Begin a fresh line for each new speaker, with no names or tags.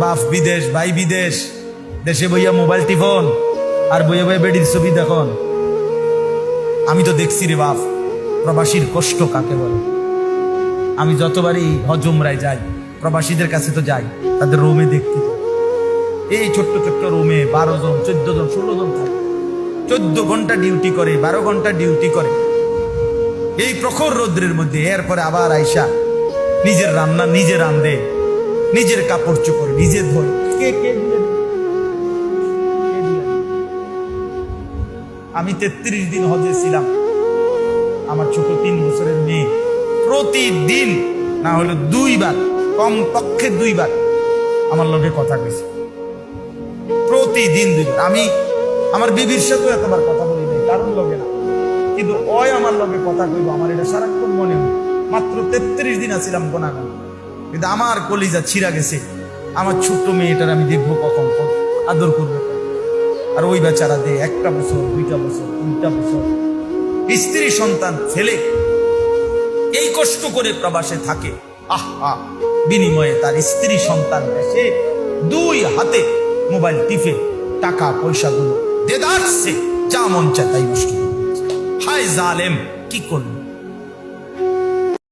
বাপ বিদেশ, ভাই বিদেশ, দেশে বইয়া মোবাইল টিফোন আর বইয়া বইয়া বেডির ছবি দেখুন। আমি তো দেখছি রে বাপ, প্রবাসীর কষ্ট কাকে বলে। আমি যতবারই হজ উমরায় যাই, প্রবাসীদের কাছে তো যাই, তাদের রুমে দেখতে, এই ছোট্ট ছোট্ট রুমে 12 জন 14 জন 16 জন থাকে, 14 ঘন্টা ডিউটি করে, 12 ঘন্টা ডিউটি করে এই প্রখর রৌদ্রের মধ্যে। এরপরে আবার আইসা নিজের রান্না নিজে রান্ধে, নিজের কাপড় চোপড় নিজে ধোয়। কে কে দিলেন? আমি 33 দিন হজে ছিলাম। আমার ছোট 3 বছরের মেয়ে প্রতিদিন না হলে 2 বার, কমপক্ষে 2 বার আমার লগে কথা কইছে, প্রতিদিন 2 বার। আমি আমার বিবির সাথেও এতবার কথা বলি নাই, কারণ লগে না, কিন্তু ওই আমার লগে কথা কইব, আমার এটা সারাক্ষণ মনে হয়। মাত্র 33 দিন আছিলাম গোনাগান, কিন্তু আমার কলিজা ছিঁড়া গেছে। আমার ছোট্ট মেয়েটার আমি দেখবো কখন, আদর করবো। আর ওই বেচারা দে 1টা বছর, 2টা বছর, 3টা বছর স্ত্রী সন্তান ফেলে এই কষ্ট করে প্রবাসে থাকে। আহা, বিনিময়ে তার স্ত্রী সন্তান দেশে 2 হাতে মোবাইল টিপে টাকা পয়সাগুলো দেদারছে, যা মন চায় তাই নষ্ট করে। হায় জালেম, কি করবে?